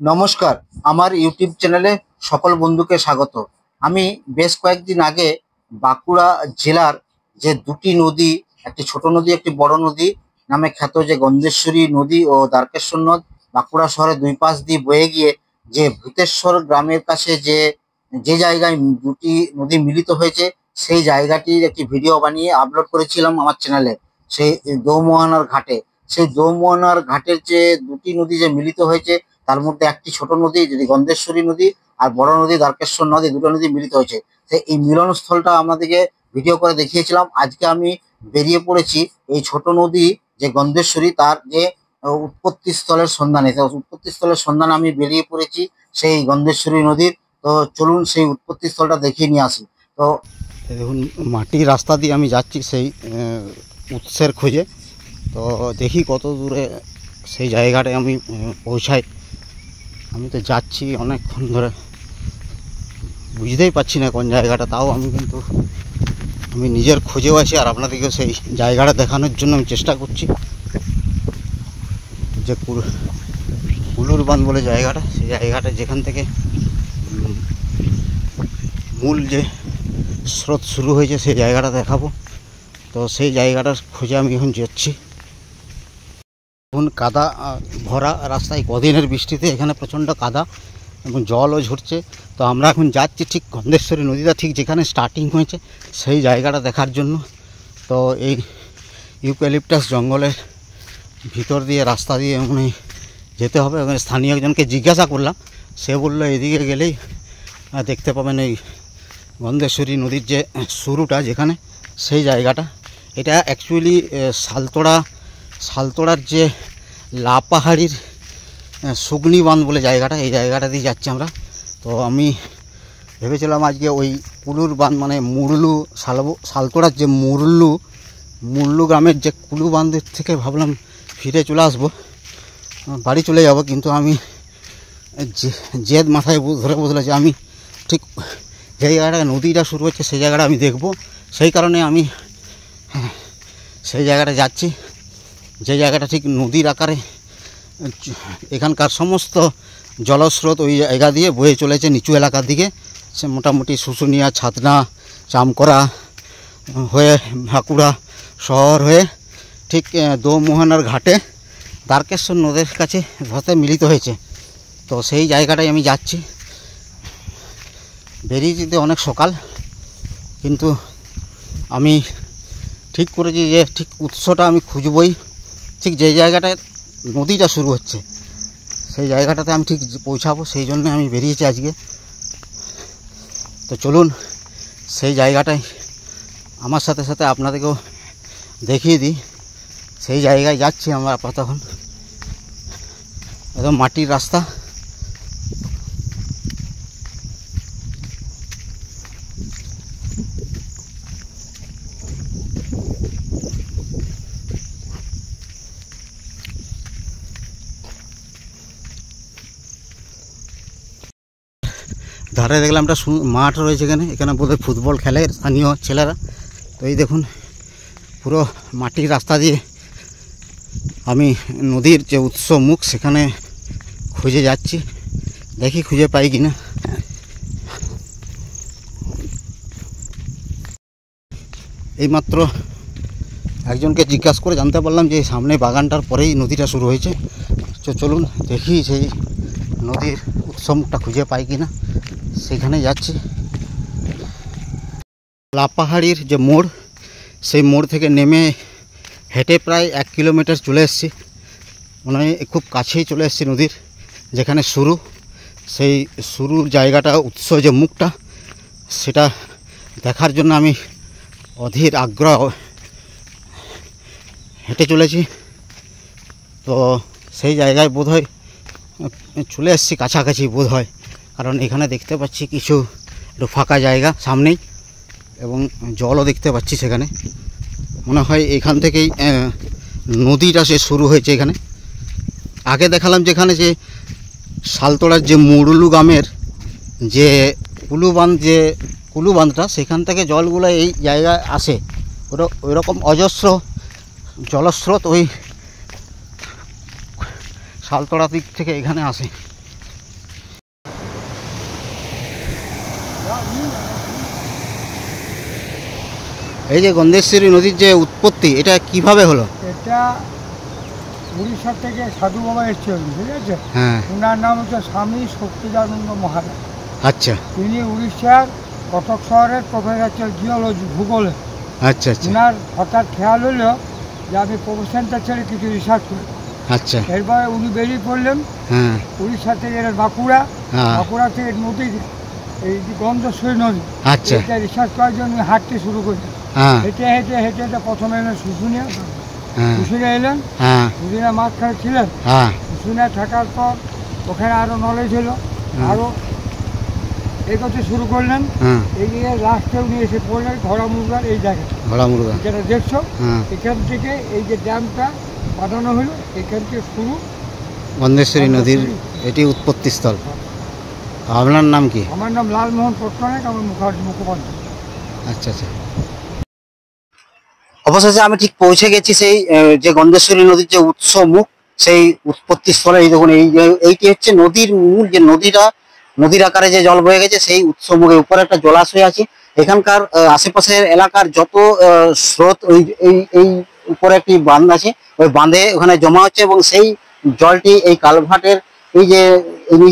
নমস্কার, আমার ইউটিউব চ্যানেলে সকল বন্ধুকে স্বাগত। আমি বেশ কয়েকদিন আগে বাঁকুড়া জেলার যে দুটি নদী, একটি ছোট নদী একটি বড় নদী নামে খ্যাত যে গন্ধেশ্বরী নদী ও দ্বারকেশ্বর নদ বাঁকুড়া শহরে দুই পাশ দিয়ে বয়ে গিয়ে যে ভূতেশ্বর গ্রামের কাছে যে যে জায়গায় দুটি নদী মিলিত হয়েছে সেই জায়গাটির একটি ভিডিও বানিয়ে আপলোড করেছিলাম আমার চ্যানেলে। সেই দৌমোহনার ঘাটে, সেই দৌমোহনার ঘাটের যে দুটি নদী যে মিলিত হয়েছে তার মধ্যে একটি ছোট নদী যদি গন্ধেশ্বরী নদী আর বড় নদী দ্বারকেশ্বর নদী, দুটো নদী মিলিত হয়েছে। তো এই মিলনস্থলটা আমাদেরকে ভিডিও করে দেখিয়েছিলাম। আজকে আমি বেরিয়ে পড়েছি এই ছোট নদী যে গন্ধেশ্বরী তার যে উৎপত্তি স্থলের সন্ধানে। তো উৎপত্তি স্থলের সন্ধানে আমি বেরিয়ে পড়েছি সেই গন্ধেশ্বরী নদীর। তো চলুন সেই উৎপত্তি স্থলটা দেখিয়ে নিয়ে আসি। তো দেখুন, মাটির রাস্তা দিয়ে আমি যাচ্ছি সেই উৎসের খোঁজে। তো দেখি কত দূরে সেই জায়গাটায় আমি পৌঁছাই। আমি তো যাচ্ছি অনেকক্ষণ ধরে, বুঝতেই পারছি না কোন জায়গাটা, তাও আমি নিজের খোঁজেও আছি আর আপনাদেরকেও সেই জায়গাটা দেখানোর জন্য আমি চেষ্টা করছি। যে কুলুর বাঁধ বলে জায়গাটা, সেই জায়গাটা যেখান থেকে মূল যে স্রোত শুরু হয়েছে সেই জায়গাটা দেখাবো। তো সেই জায়গাটার খোঁজে আমি এখন যাচ্ছি। এখন কাদা ভরা রাস্তায়, কদিনের বৃষ্টিতে এখানে প্রচণ্ড কাদা এবং জলও ঝরছে। তো আমরা এখন যাচ্ছি ঠিক গন্ধেশ্বরী নদীটা ঠিক যেখানে স্টার্টিং হয়েছে সেই জায়গাটা দেখার জন্য। তো এই ইউক্যালিপটাস জঙ্গলের ভিতর দিয়ে রাস্তা দিয়ে মানে যেতে হবে। এবং স্থানীয় একজনকে জিজ্ঞাসা করলাম, সে বললো এদিকে গেলেই দেখতে পাবেন এই গন্ধেশ্বরী নদীর যে শুরুটা যেখানে, সেই জায়গাটা। এটা অ্যাকচুয়ালি শালতোড়ার যে লাপাহাড়ির সুগনি বাঁধ বলে জায়গাটা, এই জায়গাটা দিয়ে যাচ্ছি আমরা। তো আমি ভেবেছিলাম আজকে ওই কুলুর বাঁধ মানে মুরলু শালতোড়ার যে মুরলু গ্রামের যে কুলু বাঁধের থেকে ভাবলাম ফিরে চলে আসবো, বাড়ি চলে যাব। কিন্তু আমি জেদ মাথায় ধরে বসলে যে আমি ঠিক যে জায়গাটা নদীটা শুরু হচ্ছে সেই জায়গাটা আমি দেখব। সেই কারণে আমি সেই জায়গাটা যাচ্ছি, যে জায়গাটা ঠিক নদীর আকারে। এখানকার সমস্ত জলস্রোত ওই জায়গা দিয়ে বয়ে চলেছে নিচু এলাকার দিকে। সে মোটামুটি শুশুনিয়া, ছাতনা, চামকরা হয়ে বাঁকুড়া শহর হয়ে ঠিক দৌমোহনার ঘাটে দ্বারকেশ্বর নদীর কাছে ধরতে মিলিত হয়েছে। তো সেই জায়গাটায় আমি যাচ্ছি। বেরিয়ে যেতে অনেক সকাল, কিন্তু আমি ঠিক করেছি যে ঠিক উৎসটা আমি খুঁজবই। ঠিক যে জায়গাটায় নদীটা শুরু হচ্ছে সেই জায়গাটাতে আমি ঠিক পৌঁছাবো, সেই জন্য আমি বেরিয়েছি আজকে। তো চলুন সেই জায়গাটায় আমার সাথে সাথে আপনাদেরকেও দেখিয়ে দিই। সেই জায়গায় যাচ্ছি আমরা আপাতত। একদম মাটির রাস্তা। ধারে দেখলাম একটা মাঠ রয়েছে, এখানে বোধহয় ফুটবল খেলে স্থানীয় ছেলেরা। তো এই দেখুন, পুরো মাটির রাস্তা দিয়ে আমি নদীর যে উৎস মুখ সেখানে খুঁজে যাচ্ছি, দেখি খুঁজে পাই কিনা। এইমাত্র একজনকে জিজ্ঞাসা করে জানতে পারলাম যে সামনে বাগানটার পরেই নদীটা শুরু হয়েছে। তো চলুন দেখি সেই নদীর উৎস মুখটা খুঁজে পাই কিনা, সেখানে যাচ্ছি। লাপাহাড়ির যে মোড়, সেই মোড় থেকে নেমে হেঁটে প্রায় 1 কিলোমিটার চলে এসেছি। মনে হয় খুব কাছেই চলে এসেছি নদীর যেখানে শুরু। সেই শুরুর জায়গাটা, উৎস যে মুখটা, সেটা দেখার জন্য আমি অধীর আগ্রহ হেঁটে চলেছি। তো সেই জায়গায় বোধহয় চলে এসেছি কাছাকাছি বোধহয়, কারণ এখানে দেখতে পাচ্ছি কিছু একটু ফাঁকা জায়গা সামনেই এবং জলও দেখতে পাচ্ছি সেখানে। মনে হয় এখান থেকেই নদীটা সে শুরু হয়েছে। এখানে আগে দেখালাম যেখানে যে শালতোড়ার যে মুরলু গ্রামের যে কুলু বাঁধটা, সেখান থেকে জলগুলো এই জায়গায় আসে। ওই রকম অজস্র জলস্রোত ওই শালতোড়া দিক থেকে এখানে আসে। এই যে গন্ধেশ্বরী নদীর যে উৎপত্তি এটা কিভাবে হলো? এটা উড়িষ্যা থেকে সাধু বাবা এসেছিলেন, ঠিক আছে। হ্যাঁ। ওনার নাম হচ্ছে স্বামী শক্তিদানন্দ মহারাজ। আচ্ছা। তিনি উড়িষ্যার কটক শহরের প্রফেসর ছিলেন জিওলজি, ভূগোলে। আচ্ছা আচ্ছা। ওনার হঠাৎ খেয়াল হলো যে আমি প্রফেশনটা ছেড়ে কিছু রিসার্চ করি। আচ্ছা। এরপরে উনি বেরিয়ে পড়লেন। হ্যাঁ। উড়িষ্যা থেকে এলেন বাঁকুড়া। হ্যাঁ। বাঁকুড়া থেকে নদী, এই যে গন্ধেশ্বরী নদী, আচ্ছা। এটা রিসার্চ করার জন্য হাঁটতে শুরু করলেন। হ্যাঁ। হেঁটে হেঁটে হেঁটে হেঁটে প্রথমে এলেন শুশুনিয়া। হ্যাঁ। শুশুনিয়া এলেন। হ্যাঁ। শুশুনিয়া মাঝখানে ছিলেন। হ্যাঁ। শুশুনিয়া থাকার পর ওখানে আরও নলেজ হলো, আরও এগোতে শুরু করলেন। এগিয়ে লাস্টে উনি এসে পড়লেন ঘোড়া মুরগার এই জায়গায়, ঘোড়া মুরগা যেটা দেখছো। এখান থেকে এই যে ড্যামটা বাঁধানো হলো, এখান থেকে শুরু গন্ধেশ্বরী নদীর এটি উৎপত্তি স্থল। আপনার নাম কি? আমার নাম লালমোহন পট্টনায়ক, আমার মুখোপাধ্যায়। আচ্ছা আচ্ছা। অবশেষে আমি ঠিক পৌঁছে গেছি সেই যে গন্ধেশ্বরী নদীর যে উৎস মুখ, সেই উৎপত্তি স্থলে। এই দেখুন, এইটি হচ্ছে নদীর মূল, যে নদীর আকারে যে জল বয়ে গেছে সেই উৎস মুখে। উপরে একটা জলাশয় আছে। এখানকার আশেপাশের এলাকার যত স্রোত, এই উপরে একটি বাঁধ আছে, ওই বাঁধে ওখানে জমা হচ্ছে এবং সেই জলটি এই কালভার্টের এই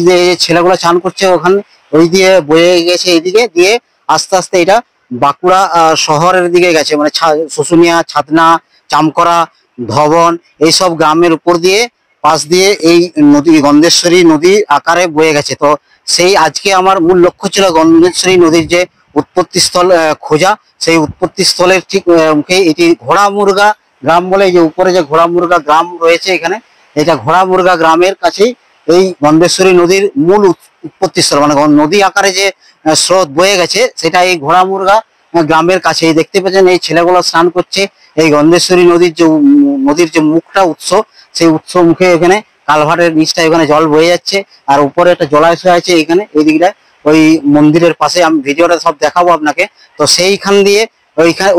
যে ছেলেগুলো চান করছে ওখানে, ওই দিয়ে বয়ে গেছে এইদিকে দিয়ে আস্তে আস্তে এটা বাঁকুড়া শহরের দিকে গেছে, মানে শুশুনিয়া, ছাতনা, চামকরা, ধবন এইসব গ্রামের উপর দিয়ে পাশ দিয়ে এই নদী গন্ধেশ্বরী নদী আকারে বয়ে গেছে। তো সেই আজকে আমার মূল লক্ষ্য ছিল গন্ধেশ্বরী নদীর যে উৎপত্তি স্থল খোঁজা। সেই উৎপত্তি স্থলের ঠিক মুখে এটি ঘোড়া মুরগা গ্রাম বলে, যে উপরে যে ঘোড়া মুরগা গ্রাম রয়েছে এখানে, এটা ঘোড়া মুরগা গ্রামের কাছেই এই গন্ধেশ্বরী নদীর মূল উৎপত্তি স্থল, মানে নদী আকারে যে স্রোত বয়ে গেছে সেটা এই ঘোড়া মুরগা গ্রামের কাছে। দেখতে পাচ্ছেন এই ছেলেগুলো স্নান করছে এই গন্ধেশ্বরী নদীর যে মুখটা উৎস, সেই উৎস মুখে এখানে কালভার্টের নিচটা এখানে জল বয়ে যাচ্ছে। আর উপরে একটা জলাশয় আছে এখানে, এই দিকটা ওই মন্দিরের পাশে। আমি ভিডিওটা সব দেখাবো আপনাকে। তো সেইখান দিয়ে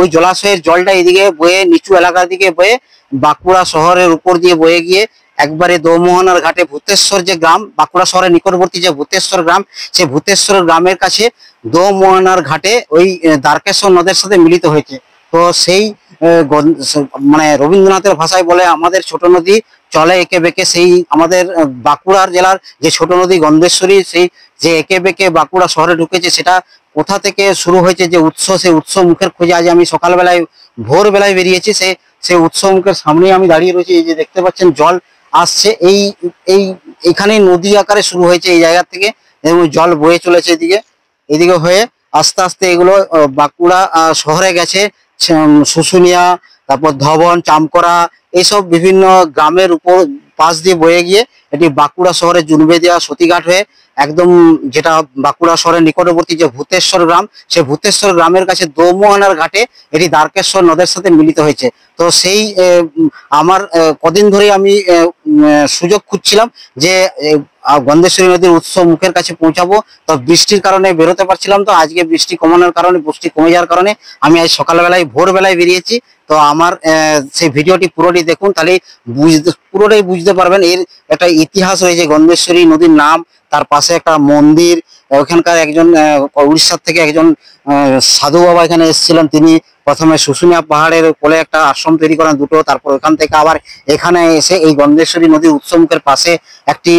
ওই জলাশয়ের জলটা এদিকে বয়ে নিচু এলাকার দিকে বয়ে বাঁকুড়া শহরের উপর দিয়ে বয়ে গিয়ে একবারে দোমোহনার ঘাটে ভূতেশ্বর যে গ্রাম, বাঁকুড়া শহরের নিকটবর্তী যে ভূতেশ্বর গ্রাম, সেই ভূতেশ্বর গ্রামের কাছে দোমোহনার ঘাটে ওই দ্বারকেশ্বর নদের সাথে মিলিত হয়েছে। তো সেই মানে রবীন্দ্রনাথের ভাষায় বলে, আমাদের ছোট নদী চলে এঁকে বেঁকে। সেই আমাদের বাঁকুড়ার জেলার যে ছোট নদী গন্ধেশ্বরী, সেই যে এঁকে বেঁকে বাঁকুড়া শহরে ঢুকেছে, সেটা কোথা থেকে শুরু হয়েছে যে উৎস, সেই উৎস মুখের খোঁজে আজ আমি সকালবেলায় ভোরবেলায় বেরিয়েছি। সেই উৎস মুখের সামনেই আমি দাঁড়িয়ে রয়েছি। এই যে দেখতে পাচ্ছেন জল আসছে, এইখানে নদী আকারে শুরু হয়েছে এই জায়গা থেকে, এবং জল বয়ে চলেছে এদিকে হয়ে আস্তে আস্তে এগুলো বাঁকুড়া শহরে গেছে। শুশুনিয়া, তারপর ধবন, চামকরা, এইসব বিভিন্ন গ্রামের উপর পাশ দিয়ে বয়ে গিয়ে এটি বাঁকুড়া শহরে জুনবেদিয়া সতীঘাট হয়ে একদম, যেটা বাঁকুড়া শহরের নিকটবর্তী যে ভূতেশ্বর গ্রাম, সেই ভূতেশ্বর গ্রামের কাছে দোমোহনার ঘাটে এটি দ্বারকেশ্বর নদের সাথে মিলিত হয়েছে। তো সেই আমার কদিন ধরে আমি সুযোগ খুঁজছিলাম যে গন্ধেশ্বরী নদীর উৎস মুখের কাছে পৌঁছাবো। তো বৃষ্টির কারণে বেরোতে পারছিলাম, তো আজকে বৃষ্টি কমানোর কারণে, বৃষ্টি কমে যাওয়ার কারণে আমি আজ সকালবেলায় ভোরবেলায় বেরিয়েছি। তো আমার সেই ভিডিওটি পুরোটি দেখুন, তাহলে পুরোটাই বুঝতে পারবেন। এর একটা ইতিহাস রয়েছে গন্ধেশ্বরী নদীর নাম, তার পাশে একটা মন্দির। ওখানকার একজন উড়িষ্যার থেকে একজন সাধু বাবা এখানে এসেছিলেন। তিনি প্রথমে শুশুনিয়া পাহাড়ের কোলে একটা আশ্রম তৈরি করেন দুটো, তারপর ওখান থেকে আবার এখানে এসে এই গন্ধেশ্বরী নদীর উৎসমুখের পাশে একটি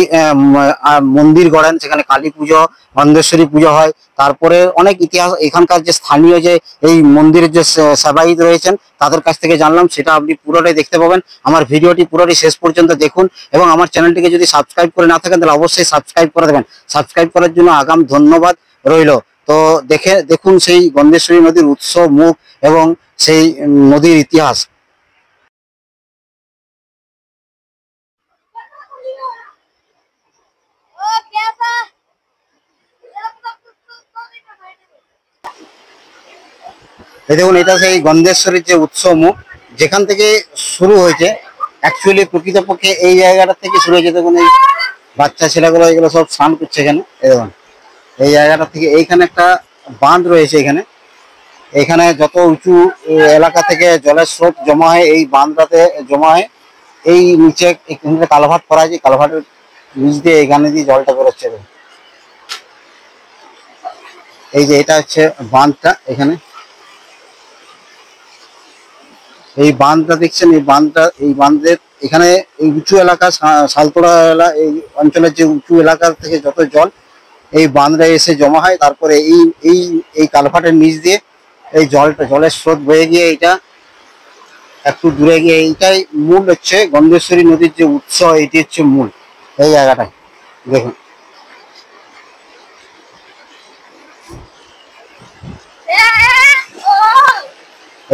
মন্দির গড়েন, সেখানে কালী পুজো, গন্ধেশ্বরী পুজো হয়। তারপরে অনেক ইতিহাস এখানকার যে স্থানীয় যে এই মন্দিরের যে সেবায়িত রয়েছেন তাদের কাছ থেকে জানলাম, সেটা আপনি পুরোটাই দেখতে পাবেন। আমার ভিডিওটি পুরোটাই শেষ পর্যন্ত দেখুন, এবং আমার চ্যানেলটিকে যদি সাবস্ক্রাইব করে না থাকেন তাহলে অবশ্যই সাবস্ক্রাইব করে দেবেন। সাবস্ক্রাইব করার জন্য আগাম ধন্যবাদ রইল। তো দেখুন সেই গন্ধেশ্বরী নদীর উৎস মুখ এবং সেই নদীর ইতিহাস। এই দেখুন, এটা সেই গন্ধেশ্বরীর যে উৎস মুখ, যেখান থেকে শুরু হয়েছে। অ্যাকচুয়ালি প্রকৃতপক্ষে এই জায়গাটা থেকে শুরু হয়েছে। দেখুন এই বাচ্চা ছেলেগুলো এগুলো সব স্নান করছে এখানে। এই দেখুন এই জায়গাটা থেকে এইখানে একটা বাঁধ রয়েছে। এখানে যত উঁচু এলাকা থেকে জলের স্রোত জমা হয় এই বাঁধটাতে জমা হয়। এই নিচে কালভার্ট করা আছে, কালভার্টের নিচ দিয়ে এখানে দিয়ে জলটা বেরোচ্ছে। এই যে এটা হচ্ছে বাঁধটা, এখানে এই বাঁধটা দেখছেন, এই বাঁধের এখানে এই উঁচু এলাকা সালতোড়া এই অঞ্চলের যে উঁচু এলাকা থেকে যত জল এই বাঁধটা এসে জমা হয়, তারপরে এই কালভার্টের নিচ দিয়ে এই জলের স্রোত বয়ে গিয়ে এটা একটু দূরে গিয়ে, এইটাই মূল হচ্ছে গন্ধেশ্বরী নদীর যে উৎস, এটি হচ্ছে মূল এই জায়গাটায়। দেখুন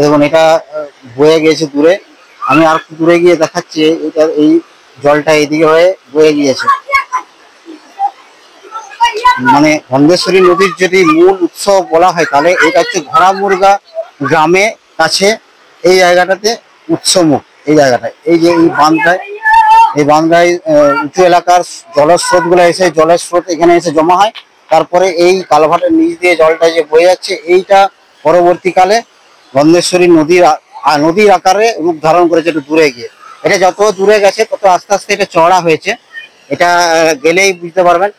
দেখুন এটা বয়ে গিয়েছে দূরে। আমি আর একটু দূরে গিয়ে দেখাচ্ছি, এটা এই জলটা এইদিকে হয়ে বয়ে গিয়েছে। মানে গন্ধেশ্বরী নদীর যদি মূল উৎস বলা হয় তাহলে এটা হচ্ছে ঘোড়ামুরগা গ্রামে কাছে এই জায়গাটাতে উৎসমুখ। এই জায়গাটায় এই যে এই বাঁধটায় উঁচু এলাকার জলের স্রোত গুলো এসে, জলের স্রোত এখানে এসে জমা হয়, তারপরে এই কালভার্টের নিচ দিয়ে জলটা যে বয়ে যাচ্ছে, এইটা পরবর্তীকালে গন্ধেশ্বরী নদীর আকারে রূপ ধারণ করেছে একটু দূরে গিয়ে। এটা যত দূরে গেছে তত আস্তে আস্তে এটা চড়া হয়েছে, এটা গেলেই বুঝতে পারবেন।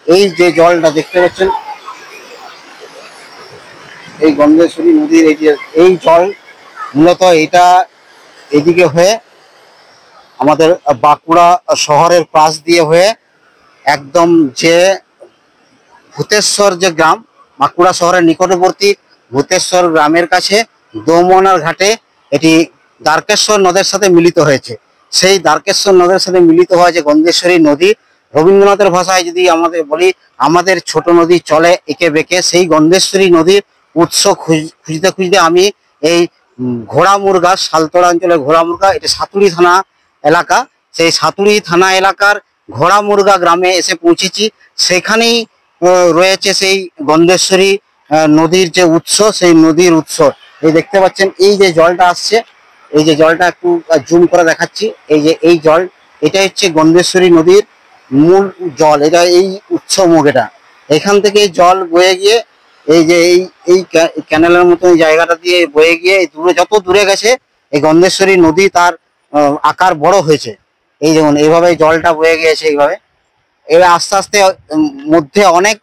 এই যে জলটা দেখতে পাচ্ছেন, এই গন্ধেশ্বরী নদীর এই জল মূলত এটা এদিকে হয়ে আমাদের বাঁকুড়া শহরের পাশ দিয়ে হয়ে একদম যে ভূতেশ্বর যে গ্রাম, বাঁকুড়া শহরের নিকটবর্তী ভূতেশ্বর গ্রামের কাছে দোমনার ঘাটে এটি দ্বারকেশ্বর নদের সাথে মিলিত হয়েছে। সেই দ্বারকেশ্বর নদের সাথে মিলিত হওয়া যে গন্ধেশ্বরী নদী, রবীন্দ্রনাথের ভাষায় যদি আমাদের বলি, আমাদের ছোট নদী চলে এঁকে বেঁকে, সেই গন্ধেশ্বরী নদীর উৎস খুঁজতে খুঁজতে আমি এই ঘোড়ামুরগা, সালতোড়া অঞ্চলের ঘোড়ামুরগা, এটা সাতুড়ি থানা এলাকা, সেই সাতুড়ি থানা এলাকার ঘোড়ামুরগা গ্রামে এসে পৌঁছেছি। সেখানেই রয়েছে সেই গন্ধেশ্বরী নদীর যে উৎস, সেই নদীর উৎস। এই দেখতে পাচ্ছেন এই যে জলটা আসছে, এই যে জলটা একটু জুম করে দেখাচ্ছি, এই যে এই জল, এটা হচ্ছে গন্ধেশ্বরী নদীর মূল জল, এটা এই উৎস মুখ। এটা এখান থেকে জল বয়ে গিয়ে এই যে এই ক্যানেলের মতো এই জায়গাটা দিয়ে বয়ে গিয়ে দূরে, যত দূরে গেছে এই গন্ধেশ্বরী নদী তার আকার বড় হয়েছে। এই যেমন এইভাবে জলটা বয়ে গিয়েছে এইভাবে, এবার আস্তে আস্তে মধ্যে অনেক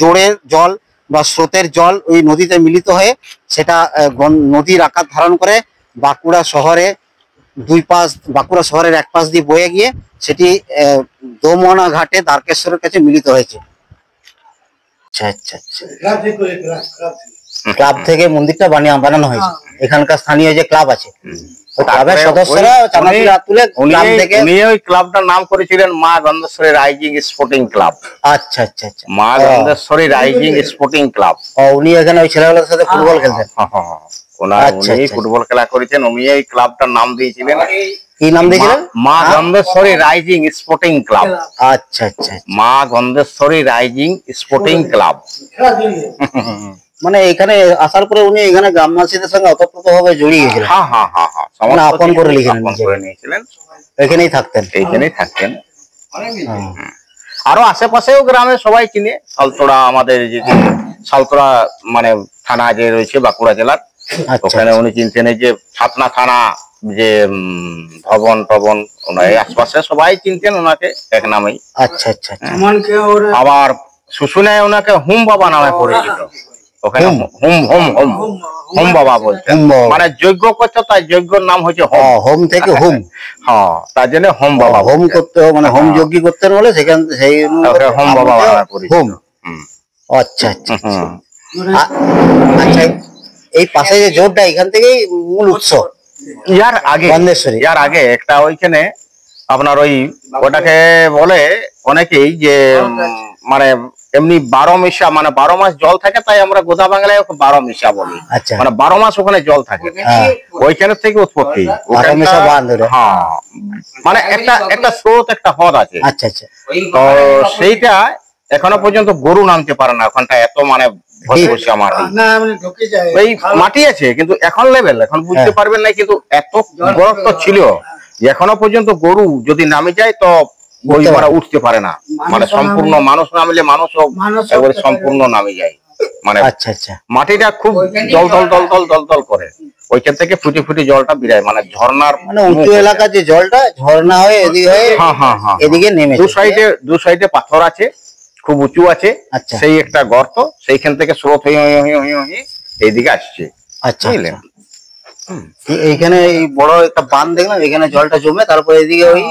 জোরের জল বা স্রোতের জল ওই নদীতে মিলিত হয়ে সেটা নদীর আকার ধারণ করে বাঁকুড়া শহরের এক পাশ দিয়ে বয়ে গিয়ে সেটি দোমনা ঘাটে দ্বারকেশ্বরের কাছে মিলিত হয়েছে। আচ্ছা আচ্ছা আচ্ছা, ক্লাব থেকে মন্দিরটা বানানো হয়েছে। এখানকার স্থানীয় যে ক্লাব আছে, ক্লাবের সদস্যরা ওই ক্লাবটার নাম করেছিলেন মা গন্ধেশ্বরী রাইজিং স্পোর্টিং ক্লাব। আচ্ছা আচ্ছা আচ্ছা, মা গন্ধেশ্বরী রাইজিং স্পোর্টিং ক্লাব। উনি এখানে ওই ছেলেগুলোর সাথে ফুটবল খেলতেন। উনি ফুটবল খেলা করেছেন, উনি এই ক্লাবটার নাম দিয়েছিলেন। কি নাম দিয়েছিলেন? মা গন্ধেশ্বরী রাইজিং স্পোর্টিং ক্লাব। আচ্ছা আচ্ছা, মা গন্ধেশ্বরী রাইজিং স্পোর্টিং ক্লাব। মানে এখানে আসার পরে উনি এখানে গ্রামবাসীদের সঙ্গে অতপ্রতভাবে জড়িয়ে গেছিলেন। হ্যাঁ হ্যাঁ হ্যাঁ হ্যাঁ, আপন করে নিয়েছিলেন, এখানেই থাকতেন। আরো আশেপাশেও গ্রামে সবাই চিনে। সালতোড়া, আমাদের যে সালতোড়া মানে থানা যে রয়েছে বাঁকুড়া জেলার, ওখানে উনি চিনতেন। এই যে ছাতনা থানা যে ভবন টবন, ওনার আশপাশে সবাই চিনতেন ওনাকে এক নামেই। আচ্ছা আচ্ছা, আবার শুশুনে ওনাকে হুম বাবা নামে পরিচিত। ওখানে হোম বাবা বলতেন, মানে যজ্ঞ করতো, তাই যজ্ঞর নাম হচ্ছে হোম থেকে হোম। হ্যাঁ, তার জন্য হোম বাবা হোম করতে, মানে হোম যজ্ঞ করতেন বলে সেখান সেই হোম বাবা নামে পরিচিত। আচ্ছা আচ্ছা আচ্ছা, এই পাশে যে জোরটা, এখান থেকেই মূল উৎস। ইয়ার আগে একটা ওইখানে আপনার ওটাকে বলে অনেকেই যে মানে এমনি 12 মিশা, মানে 12 মাস জল থাকে, তাই আমরা গোদা বাংলায় 12 মিশা বলি। মানে 12 মাস ওখানে জল থাকে, ওইখানে থেকে উৎপত্তি। হ্যাঁ, মানে একটা স্রোত, একটা হ্রদ আছে। আচ্ছা আচ্ছা, তো সেইটা এখনো পর্যন্ত গরু নামতে পারে না, ওখানটা এত মানে মাটি আছে, কিন্তু এখন লেভেল এখন বুঝতে পারবেন না, কিন্তু এত গর্ত ছিল যে এখনো পর্যন্ত গরু যদি নামে যায় তো উঠতে পারে না। মানে সম্পূর্ণ মানুষ নামলে মানুষও একবারে সম্পূর্ণ নামে যায়। মানে আচ্ছা আচ্ছা, মাটিটা খুব জল করে, ওইখান থেকে ফুটে ফুটে জলটা বেরায়, মানে ঝর্ণার, মানে উঁচু এলাকা যে জলটা ঝর্ণা হয়ে এদিকে হয়ে এদিকে নেমে। দু সাইডে পাথর আছে, খুব উঁচু আছে, সেই একটা গর্ত, সেইখান থেকে স্রোত হয়ে এইদিকে আসছে। আচ্ছা, এইখানে এই বড় একটা বাঁধ দেখলাম, এখানে জলটা জমে তারপরে এদিকে ওই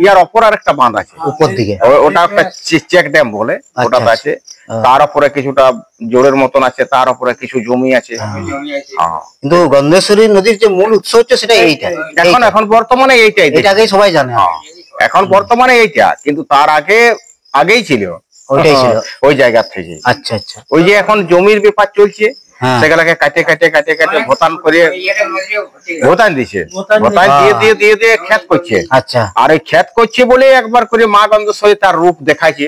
ইয়ার অপর আর একটা বাঁধ আছে উপর দিকে, ওটা একটা চেক ড্যাম বলে, ওটা আছে। তার উপরে কিছুটা জোরের মতন আছে, তার উপরে কিছু জমি আছে। কিন্তু গন্ধেশ্বরী নদীর যে মূল উৎস হচ্ছে সেটা এইটা, এখন বর্তমানে এইটাই, এটাকেই সবাই জানে। এখন বর্তমানে এইটা, কিন্তু তার আগেই ছিল ওইটাই ছিল ওই জায়গা থেকে। আচ্ছা আচ্ছা, ওই যে এখন জমির ব্যাপার চলছে, সেগুলাকে কাটে ভোতান করে ভোতান দিছে, ভোতান দিয়ে ক্ষেত করছে। আচ্ছা, আর এই ক্ষেত করছে বলে একবার করে মা গন্ধেশ্বরী তার রূপ দেখাইছে,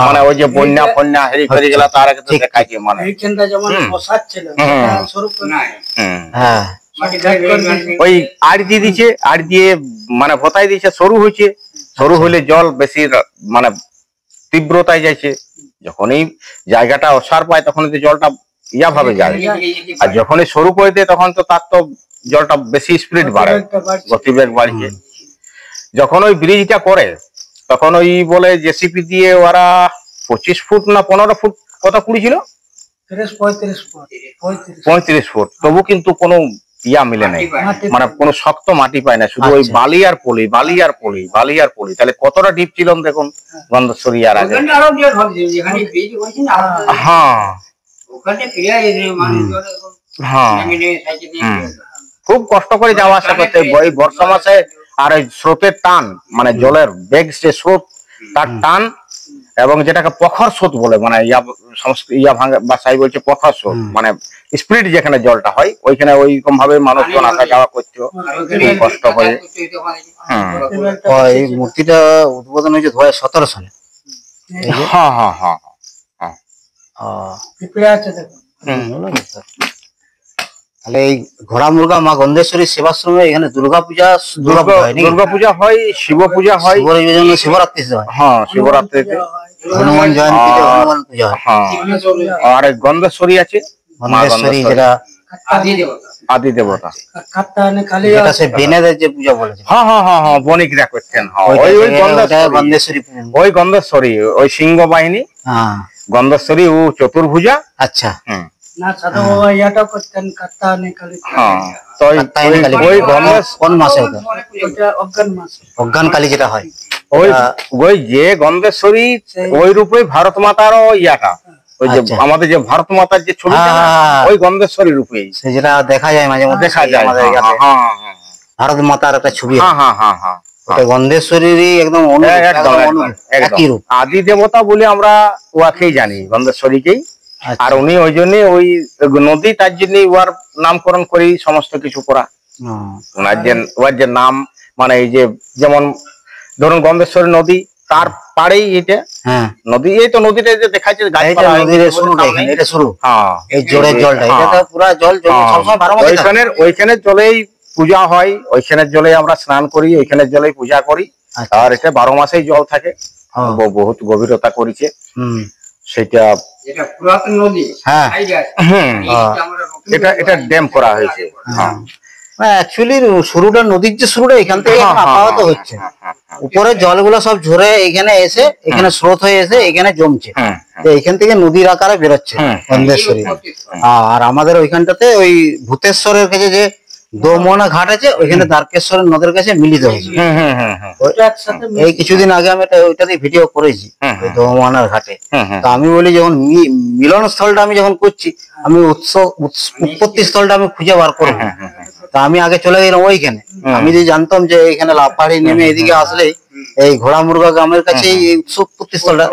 মানে ওই যে বন্যা ফন্যা হেরি করে গেল তার আগে দেখাইছে, মানে ওই আড় দিয়ে দিচ্ছে, আড় দিয়ে মানে ভোতাই দিচ্ছে, সরু হয়েছে, সরু হইলে জল বেশি মানে তীব্রতায় যাইছে। যখনই জায়গাটা অসার পায় তখন জলটা ইয়া ভাবে যায়, আর যখনই সরু করে দেয় তখন তো তার তো জলটা বেশি স্পিড বাড়ে, গতিবেগ বাড়িয়ে। যখন ওই ব্রিজটা করে তখন ওই বলে জেসিপি দিয়ে ওরা 25 ফুট না 15 ফুট কত কুড়ি ছিল, 35 ফুট, তবু কিন্তু কোনো ইয়া মিলে নাই, মানে কোনো শক্ত মাটি পায় না, শুধু ওই বালি আর পলি, বালি আর পলি, বালি আর পলি। তাহলে কতটা ডিপ ছিল দেখুন গন্ধেশ্বরী আর আগে। খুব কষ্ট করে যাওয়া আসা করতে ওই বর্ষা মাসে, আর ওই স্রোতের টান, মানে জলের বেগ যে স্রোত তার টান, এবং যেটাকে প্রখর স্রোত বলে, মানে ইয়া ভাঙা বাসায় বলছে প্রখর স্রোত, মানে স্পিড যেখানে জলটা হয় ওইখানে ওইরকম ভাবে মানুষজন আসা যাওয়া করতো কষ্ট করে। এই মূর্তিটা উদ্বোধন হয়েছে 2017 সালে। তাহলে এই ঘোড়া মুরগা মা গন্ধেশ্বরী সেবাশ্রমে এখানে দুর্গা পূজা হয়, শিব পূজা হয়, শিবরাত্রি হয়, শিবরাত্রিতে, হনুমান জয়ন্তীতে হনুমান পূজা হয়। আর গন্ধেশ্বরী আছে, গন্ধেশ্বরী যেটা আদি দেবতা, যেটা সে বেনেদের যে পূজা বলেছে, বণিকরা করতেন, ওই গন্ধেশ্বরী, ওই সিংহ বাহিনী গন্ধেশ্বরী ও চতুর্ভুজা। আচ্ছা, কোন মাসে হতো? অজ্ঞান কালী যেটা হয়, ওই যে গন্ধেশ্বরী ওই রূপে ভারত মাতারও ইয়াটা, ওই যে আমাদের যে ভারত মাতার যে ছবি, ওই গন্ধেশ্বরী রূপে যেটা দেখা যায় মাঝে মধ্যে, দেখা যায় ভারত মাতার একটা ছবি, ওটা গন্ধেশ্বরীরই একদম একই রূপ, আদি দেবতা বলে আমরা ওয়াকেই জানি, গন্ধেশ্বরীকেই। আর উনি ওই জন্য ওই নদী, তার জন্য ওর নামকরণ করি সমস্ত কিছু করা, ওর যে নাম, মানে এই যে যেমন ধরুন গন্ধেশ্বরী নদী, তার পাড়েই এটা নদী, এই তো নদীটা যে দেখাচ্ছে ওইখানে জলেই পূজা হয়, ওইখানের জলে আমরা স্নান করি, ওইখানের জলেই পূজা করি। আর এটা 12 মাসেই জল থাকে, বহুত গভীরতা করেছে সেটা, পুরাতন নদী। এটা ড্যাম করা হয়েছে। অ্যাকচুয়ালি শুরুটা, নদীর যে শুরুটা এখান থেকে আপাতত হচ্ছে, উপরে জলগুলো সব ঝরে এখানে এসে, এখানে স্রোত হয়ে এসে এখানে জমছে, এখান থেকে নদীর আকারে বেরোচ্ছে গন্ধেশ্বরী। আর আমাদের ওইখানটাতে ওই ভূতেশ্বরের কাছে যে দোমনা ঘাট আছে, ওইখানে দ্বারকেশ্বর নদের কাছে মিলিত হয়েছে। এই কিছুদিন আগে আমি ওইটাতে ভিডিও করেছি, দোমনার ঘাটে। তো আমি বলি যখন মিলন স্থলটা আমি যখন করছি, আমি উৎপত্তি স্থলটা আমি খুঁজে বার করবো। তা আমি আগে চলে গেলাম ওইখানে। আমি যদি জানতাম যে এখানে লাপাড়ি নেমে এদিকে আসলে এই ঘোড়া মুরগা গ্রামের কাছে এই উৎপত্তি স্থলটা,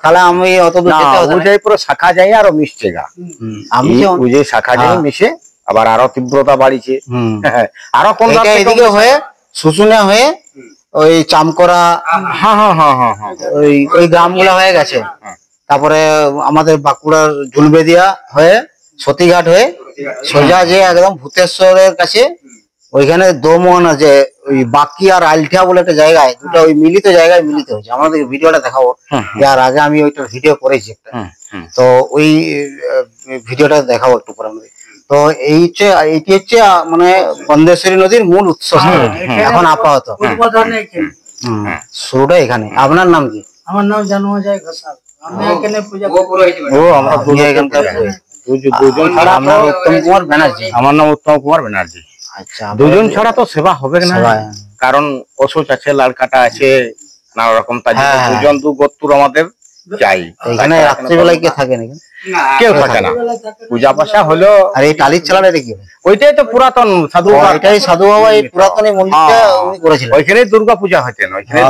তাহলে আমি অত দূর যেতে হতো না। পুরো শাখা যায় আর মিশছে গা, আমি বুঝে শাখা যায় মিশে, আবার আরো তীব্রতা বাড়িছে। আরো কোন এদিকে হয়ে শুশুনিয়া হয়ে ওই চামকরা, ওই গ্রামগুলা হয়ে গেছে। তারপরে আমাদের বাঁকুড়ার ঝুলবেদিয়া হয়ে সতীঘাট হয়ে সোজা যে একদম ভূতেশ্বরের কাছে, ওইখানে দোমনা যে ওই বাকি আর আলঠিয়া বলে একটা জায়গায়, দুটো ওই মিলিত জায়গায় মিলিত হয়েছে। আমাদের ভিডিওটা দেখাবো, যার আগে আমি ওইটা ভিডিও করেছি একটা, তো ওই ভিডিওটা দেখাবো একটু পরে আমাদের। তো এইটি হচ্ছে মানে গন্ধেশ্বরী নদীর মূল উৎস এখন আপাতত। শুরুটা এখানে। আপনার নাম কি? আমার নাম জন্মজয় ঘোষাল। আমি এখানে পূজা ও আমরা এখানকার দুজন ছাড়া। আপনার উত্তম কুমার ব্যানার্জি। আমার নাম উত্তম কুমার ব্যানার্জি। আচ্ছা, দুজন ছাড়া তো সেবা হবে না, কারণ অসুচ আছে, লাল কাটা আছে, নানা রকম, তার জন্য দুজন দু গত্তুর আমাদের চাই। এখানে রাত্রিবেলায় কে থাকে নাকি? কেউ থাকে না, পূজা পাশা হলো। আর এই টালির চালাটা এটা কি? ওইটাই তো পুরাতন সাধু বাবা। এটাই সাধু বাবা এই পুরাতন এই মন্দিরটা উনি করেছিলেন। ওইখানেই দুর্গা পূজা হতেন, ওইখানে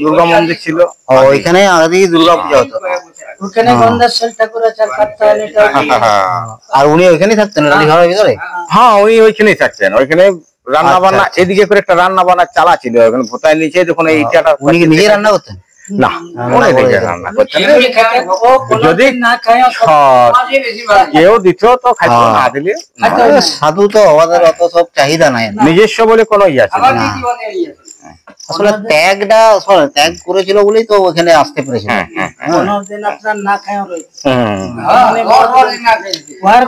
দুর্গা মন্দির ছিল, ওইখানে আগে দুর্গা পূজা হতো। ওখানে গন্ধেশ্বরী ঠাকুর আছে, আর উনি ওইখানেই থাকতেন টালি ঘরের ভিতরে? হ্যাঁ, উনি ওইখানেই থাকতেন। ওইখানে রান্না বান্না, এদিকে করে একটা রান্না বান্না চালা ছিল, ওখানে ভোতায় নিচে যখন এই ইটাটা। উনি কি নিজে রান্না করতেন? না, রান্না করতেন। যদি কেউ দিত তো খাইতো, না দিলে সাধু তো আমাদের অত সব চাহিদা নাই, নিজস্ব বলে কোনো ইয়ে আছে না। আসলে ত্যাগ করেছিল বলেই তো ওখানে আসতে পেরেছিল।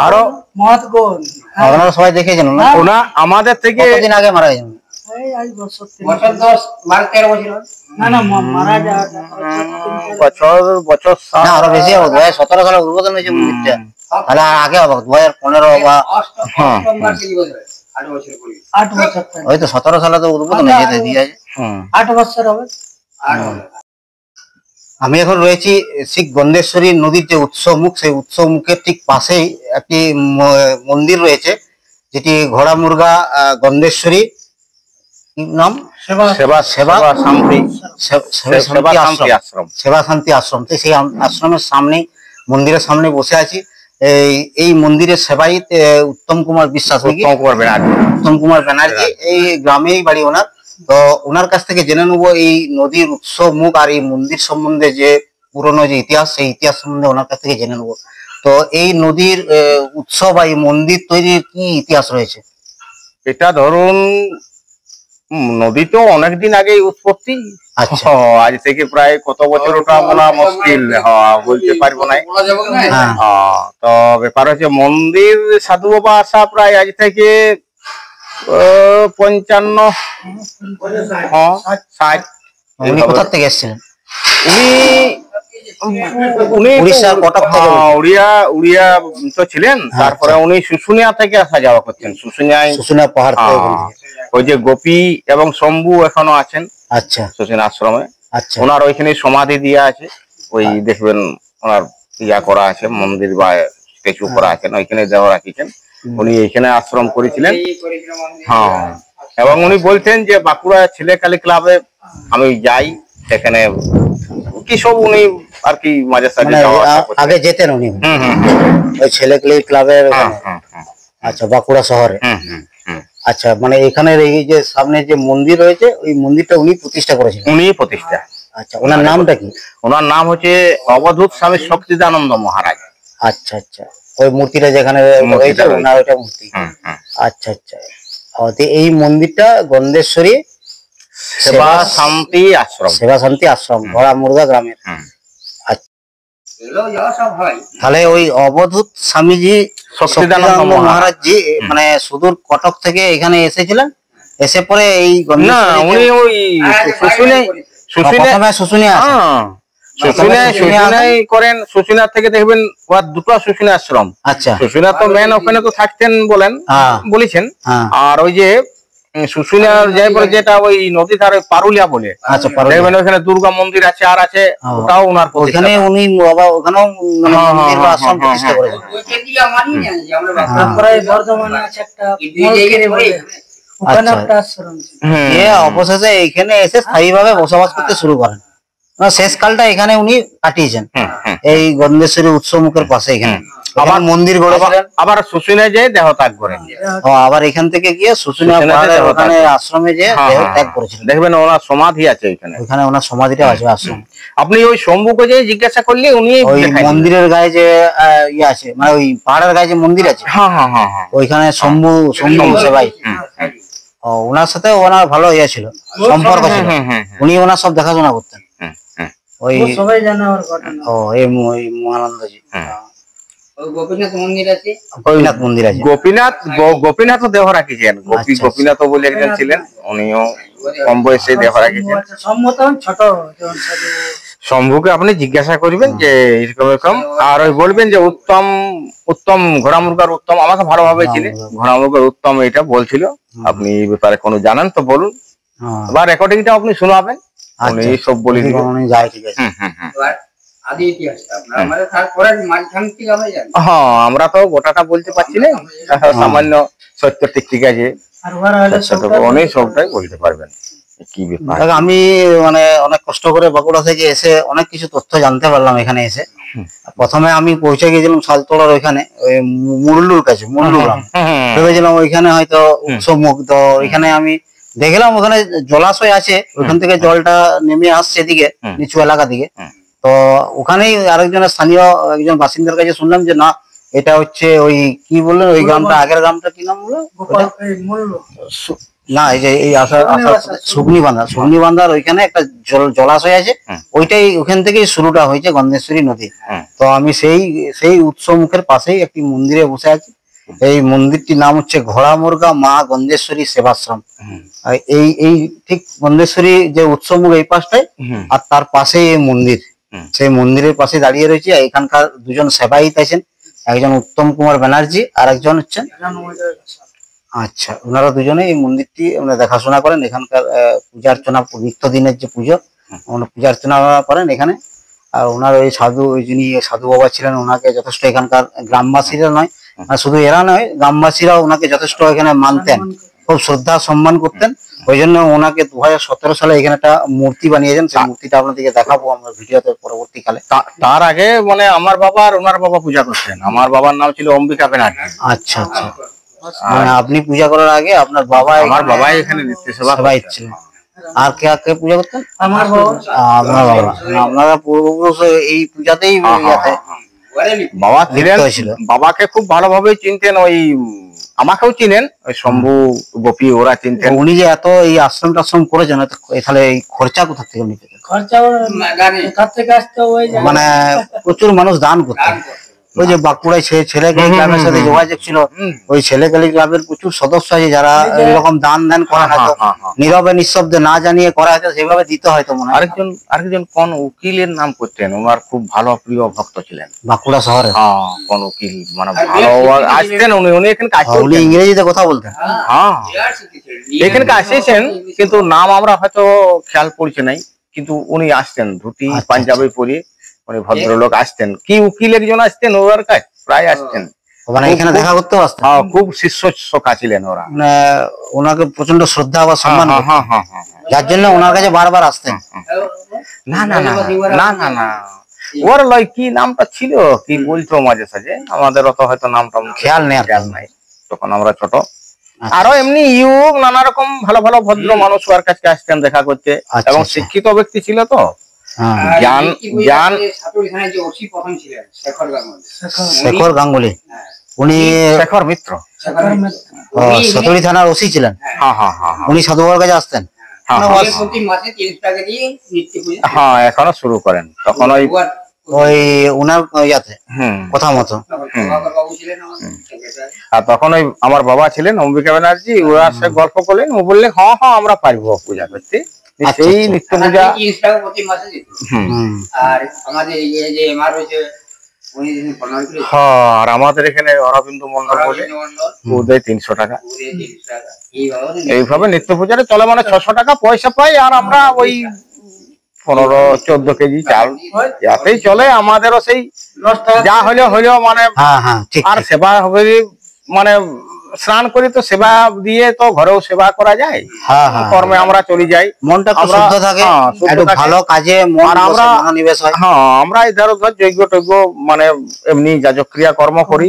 আরো আপনারা সবাই দেখেছেন না? ওনা আমাদের থেকে কতদিন আগে মারা গেছেন? বছর আরো বেশি হবে, 2017 সালে উদ্বোধন হয়েছে মন্দিরটা। তাহলে আগে হবে 2015 বা 8 বছর, হয়তো 17 সালে তো উদ্বোধন হয়েছে, দিয়ে আছে 8 বছর হবে। আমি এখন রয়েছি শিখ গন্ধেশ্বরী নদীর যে উৎসব মুখ, সেই উৎসব মুখের ঠিক পাশেই একটি মন্দির রয়েছে, যেটি ঘোড়া মুরগা গন্ধেশ্বরী নাম সেবা শান্তি আশ্রম। তো সেই আশ্রমের সামনে, মন্দিরের সামনে বসে আছি। এই মন্দিরের সেবাই উত্তম কুমার বিশ্বাস, উত্তম কুমার ব্যানার্জি। এই গ্রামেই বাড়ি ওনার। তো ওনার কাছ থেকে জেনে নেবো এই নদীর উৎসব মুখ আর এই মন্দির সম্বন্ধে, যে পুরনো যে ইতিহাস, সেই ইতিহাস সম্বন্ধে ওনার কাছ থেকে জেনে নেবো। তো এই নদীর উৎসব বা এই মন্দির তৈরির কি ইতিহাস রয়েছে? এটা ধরুন, নদী তো অনেকদিন আগেই উৎপত্তি। আজ থেকে প্রায় কত বছর ওটা বলা মুশকিল, বলতে পারবো না। তো ব্যাপার হচ্ছে, মন্দির সাধু বাবা আসা প্রায় আজ থেকে 55, 60। উনি কোথা থেকে এসেছিলেন? উনি উড়িষ্যার কটক থেকে। উড়িয়া তো ছিলেন। তারপরে উনি শুশুনিয়া থেকে আসা যাওয়া করতেন। শুশুনিয়া পাহাড়। ওই যে গোপী এবং শম্ভু এখনো আছেন। আচ্ছা, শুশুনিয়া আশ্রমে। আচ্ছা, ওনার ওইখানে সমাধি দিয়া আছে। ওই দেখবেন ওনার ইয়া করা আছে, মন্দির বা স্ট্যাচু করা আছেন, ওইখানে দেওয়া রাখিছেন। উনি এইখানে আশ্রম করেছিলেন। হ্যাঁ, এবং উনি বলতেন যে বাঁকুড়া ছেলেকালী ক্লাবে আমি যাই, সেখানে কি সব উনি আর কি মাঝে সাঝে আগে যেতেন উনি ওই ছেলেকালী ক্লাবের। আচ্ছা, বাঁকুড়া শহরে। আচ্ছা, মানে এখানের এই যে সামনে যে মন্দির রয়েছে, ওই মন্দিরটা উনি প্রতিষ্ঠা করেছিলেন? উনি প্রতিষ্ঠা। আচ্ছা, ওনার নামটা কি? ওনার নাম হচ্ছে অবধূত স্বামী শক্তিদানন্দ মহারাজ। আচ্ছা আচ্ছা, ওই মূর্তিটা যেখানে রয়েছে ওনার ওইটা মূর্তি। আচ্ছা আচ্ছা। এই মন্দিরটা গন্ধেশ্বরী সেবা শান্তি আশ্রম, সেবা শান্তি আশ্রম, ঘোড়া মুরগা গ্রামের। তাহলে ওই অবধূত স্বামীজি শক্তিদানন্দ মহারাজ জি মানে সুদূর কটক থেকে এখানে এসেছিলেন, এসে পরে এই করেন। শুশুনিয়া থেকে দেখবেন দুটো শুশুনিয়া আশ্রম। আচ্ছা, শুশুনিয়া তো মেন, ওখানে তো থাকতেন বলেছেন। আর ওই যে শুশুনিয়ার যাইপরে যেটা ওই নদী ধারে পারুলিয়া বলে, দেখবেন ওখানে দুর্গা মন্দির আছে, আর আছে, ওটাও ওনার। ওখানে উনি ওখানেও মন্দির বা আশ্রম প্রতিষ্ঠা করেছেন। অবশেষে এখানে এসে স্থায়ীভাবে বসবাস করতে শুরু করেন। শেষকালটা এখানে উনি কাটিয়েছেন, এই গন্ধেশ্বরী উৎসব মুখের পাশে। এখানে আবার মন্দির গড়েছিলেন, আবার শুশুনিয়া যেয়ে দেহ ত্যাগ করেন। আবার এখান থেকে গিয়ে শুশুনিয়া ওখানে আশ্রমে যেয়ে দেহ ত্যাগ করেছিলেন। দেখবেন ওনার সমাধি আছে ওইখানে, ওখানে ওনার সমাধিটা আছে আশ্রম। আপনি ওই শম্ভুকে যে জিজ্ঞাসা করলে উনি ওই মন্দিরের গায়ে যে ইয়ে আছে, মানে ওই পাহাড়ের গায়ে যে মন্দির আছে, ওইখানে শম্ভু সেবাই। ওনার সাথে ওনার ভালো ইয়ে ছিল, সম্পর্ক ছিল। উনি ওনার সব দেখাশোনা করতেন। ওই সবাই জানে ওর ঘটনা। এই মহানন্দজি। গোপীনাথ মন্দির আছে, গোপীনাথ মন্দির আছে। গোপীনাথ দেহ রাখিছেন, গোপীনাথ বলে একজন ছিলেন, উনিও কম বয়সে দেহ রাখিছেন। ছোট শম্ভুকে আপনি জিজ্ঞাসা করবেন যে এরকম এরকম, আর ওই বলবেন যে উত্তম উত্তম ঘোড়া মুরগার উত্তম, আমাকে ভালোভাবে চিনে, ঘোড়া মুরগার উত্তম এটা বলছিল। আপনি এই ব্যাপারে কোনো জানেন তো বলুন, বা রেকর্ডিংটা আপনি শোনাবেন, উনি সব বলে দিবেন। যাই, ঠিক আছে। হ্যাঁ, আমরা তো গোটাটা বলতে পারছি না, সামান্য সত্য ঠিক আছে, উনি সবটাই বলতে পারবেন। কি ব্যাপার, আমি মানে অনেক কষ্ট করে বাঁকুড়া থেকে এসে অনেক কিছু তথ্য জানতে পারলাম এখানে এসে। প্রথমে আমি পৌঁছে গিয়েছিলাম শালতলার ওইখানে, ওই মুরলুর কাছে, মুরলু গ্রাম ভেবেছিলাম ওইখানে হয়তো উৎসব মুখ। তো ওইখানে আমি দেখলাম ওখানে জলাশয় আছে, ওইখান থেকে জলটা নেমে আসছে এদিকে নিচু এলাকা দিকে। তো ওখানেই আরেকজনের স্থানীয় একজন বাসিন্দার কাছে শুনলাম যে না, এটা হচ্ছে ওই কি বললেন, ওই গ্রামটা, আগের গ্রামটা কি নাম বললো না, এই যে এই শুকনিবান্ধার ওইখানে একটা জলাশয় আছে, ওইটাই ওখান থেকেই শুরুটা হয়েছে গন্ধেশ্বরী নদী। তো আমি সেই উৎস মুখের পাশেই একটি মন্দিরে বসে আছি। এই মন্দিরটির নাম হচ্ছে ঘোড়া মুরগা মা গন্ধেশ্বরী সেবাশ্রম। এই ঠিক গন্ধেশ্বরী যে উৎসব মুখ এই পাশটাই, আর তার পাশেই এই মন্দির। সেই মন্দিরের পাশে দাঁড়িয়ে রয়েছে। এখানকার দুজন সেবায়িত আছেন, একজন উত্তম কুমার ব্যানার্জি আর একজন হচ্ছেন, আচ্ছা, ওনারা দুজনে এই মন্দিরটি দেখাশোনা করেন। এখানকার পূজা অর্চনা, নিত্যদিনের যে পুজো, পূজা অর্চনা করেন এখানে। আর ওনার ওই সাধু, ওই যিনি সাধু বাবা ছিলেন, ওনাকে যথেষ্ট এখানকার গ্রামবাসীরা নয়, শুধু এরা নয়, গ্রামবাসীরাও ওনাকে যথেষ্ট এখানে মানতেন, খুব শ্রদ্ধা সম্মান করতেন। ওই জন্য ওনাকে 2017 সালে এখানে একটা মূর্তি বানিয়েছেন। সেই মূর্তিটা আপনাদেরকে দেখাবো আমরা ভিডিওতে পরবর্তীকালে। তার আগে মানে আমার বাবা আর ওনার বাবা পূজা করতেন। আমার বাবার নাম ছিল অম্বিকা ব্যানার্জি। আচ্ছা আচ্ছা, মানে আপনি পূজা করার আগে আপনার বাবা, আমার বাবাই এখানে নিত্য সেবা ছিলেন। আর কে কে পূজা করতেন? আমার বাবা। আপনারা পূর্বপুরুষ এই পূজাতেই বাবা ছিলেন। বাবাকে খুব ভালোভাবে চিনতেন, ওই আমাকেও চিনেন, ওই শম্ভু গোপী ওরা চিনতেন। উনি যে এত এই আশ্রম টাশ্রম করেছেন, তাহলে এই খরচা কোথা থেকে নিতেন? মানে প্রচুর মানুষ দান করতেন। ওই যে বাঁকুড়ায় ছেলেকালী ক্লাবের সাথে যোগাযোগ ছিল, ওই ছেলেকালী ক্লাবের প্রচুর সদস্য আছে যারা এরকম দান দান করা হয়তো নীরবে নিঃশব্দে না জানিয়ে করা হয়তো, সেভাবে দিতে হয়তো মনে হয়। আরেকজন কোন উকিলের নাম করতেন, ওনার খুব ভালো প্রিয় ভক্ত ছিলেন বাঁকুড়া শহরে। কোন উকিল মানে ভালো আসতেন, উনি এখানে উনি ইংরেজিতে কথা বলতেন। হ্যাঁ, এখানকে আসেছেন, কিন্তু নাম আমরা হয়তো খেয়াল পড়ছে নাই, কিন্তু উনি আসতেন ধুতি পাঞ্জাবি পরে, উনি ভদ্রলোক আসতেন। কি উকিল একজন আসতেন ওর কাছে, প্রায় আসতেন, মানে এখানে দেখা করতেও আসতেন। খুব শিষ্য সখা ছিলেন ওরা, মানে ওনাকে প্রচন্ড শ্রদ্ধা বা সম্মান, যার জন্য ওনার কাছে বারবার আসতেন। না না না না না না, ওর লয় কি নামটা ছিল, কি বলতো মাঝে সাঝে, আমাদের অত হয়তো নামটা খেয়াল নাই, তখন আমরা ছোট। আরো এমনি ইউক নানা রকম ভালো ভালো ভদ্র মানুষ ওর কাছে আসতেন দেখা করতে, এবং শিক্ষিত ব্যক্তি ছিল তো, শেখর গাঙ্গুলি, উনি শেখর মিত্র, সাতুরি থানার ওসি ছিলেন। উনি সাধু বাবার কাছে আসতেন। হ্যাঁ, এখনো শুরু করেন, তখন ওই উনার ইয়াতে কথা মতো। আর তখন ওই আমার বাবা ছিলেন অম্বিকা ব্যানার্জি, ওরা সে গল্প করলেন, ও বললেন হ্যাঁ হ্যাঁ আমরা পারবো পূজা করতে। সেই নিত্য পূজা আর আমাদের এখানে অরবিন্দ মন্ডল বলে ওদের 300 টাকা, এইভাবে নিত্য পূজারে চলে। মানে 600 টাকা পয়সা পাই, আর আমরা ওই 15-14 কেজি চাল যাতেই চলে। আমাদেরও সেই যা হলেও মানে, আর সেবা হবে মানে স্নান করি তো সেবা দিয়ে তো ঘরেও সেবা করা যায়, কর্মে আমরা চলে যাই, মনটা শুদ্ধ থাকে, একটু ভালো কাজে মন আমরা নিবেশ হয়। আমরা ইধার উধার যজ্ঞ টজ্ঞ মানে এমনি যাজক্রিয়া কর্ম করি,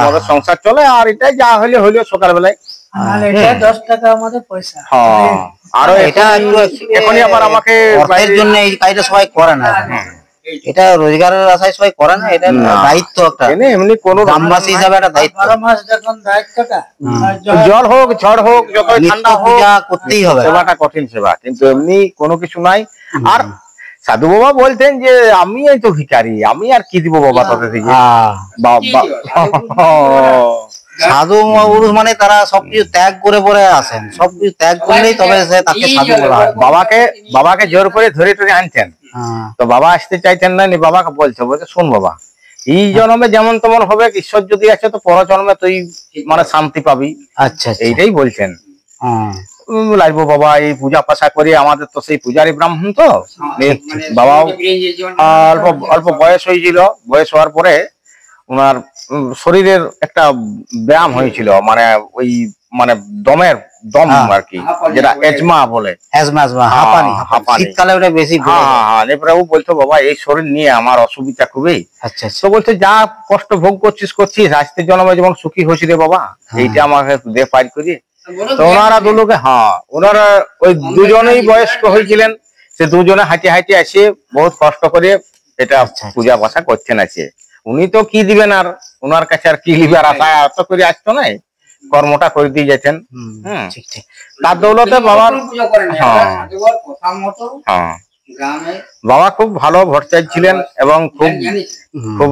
আমাদের সংসার চলে। আর এটাই যা হলেও সকাল বেলায় 10 টাকা আমাদের পয়সা। আর এটা এখনই আবার আমাকে এর জন্য এই কাজটা সবাই করে না, এটা রোজগারের আশায় সবাই করে না, এটা দায়িত্ব একটা, এমনি কোন গ্রামবাসী হিসাবে একটা দায়িত্ব। 12 মাস যখন দায়িত্বটা, জল হোক ঝড় হোক যতই ঠান্ডা হোক পূজা করতেই হবে, সেবাটা কঠিন সেবা, কিন্তু এমনি কোনো কিছু নাই। আর সাধু বাবা বলতেন যে আমি এই তো ভিখারি, আমি আর কি দিব বাবা তোদের থেকে। সাধু পুরুষ মানে তারা সবকিছু ত্যাগ করে পরে আসেন, সবকিছু ত্যাগ করলেই তবে তাকে সাধু বলা হয়। বাবাকে জোর করে ধরে টরে আনতেন, তো বাবা আসতে চাইতেন না, বাবাকে বলছে শোন বাবা, এই জন্মে যেমন তেমন হবে, ঈশ্বর যদি আছে তো পর জন্মে তুই মানে শান্তি পাবি। আচ্ছা, এইটাই বলছেন। লাগবো বাবা এই পূজা পাশা করি, আমাদের তো সেই পূজারি ব্রাহ্মণ, তো বাবা অল্প অল্প বয়স হয়েছিল। বয়স হওয়ার পরে ওনার শরীরের একটা ব্যায়াম হয়েছিল, মানে ওই মানে দমের দম আর কি, যেটা এজমা বলে, শীতকালে ওটা বেশি। এরপরে ও বলতো বাবা এই শরীর নিয়ে আমার অসুবিধা খুবই। আচ্ছা, তো বলছে যা কষ্ট ভোগ করছিস আজকের জন্মে যেমন সুখী হয়েছি রে বাবা, এইটা আমাকে দেহ পার করি। তো ওনারা দুলোকে ওনারা ওই দুজনেই বয়স্ক হয়েছিলেন, সে দুজনে হাঁটে হাঁটে আসে বহুত কষ্ট করে এটা পূজা পাশা করছেন আছে। উনি তো কি দিবেন, আর ওনার কাছে আর কি লিবার আশা এত করে আসতো নাই, কর্মটা করে দিয়ে যেতেন। তার দৌলতে বাবার বাবা খুব ভালো ভট্টাচার্য ছিলেন, এবং খুব খুব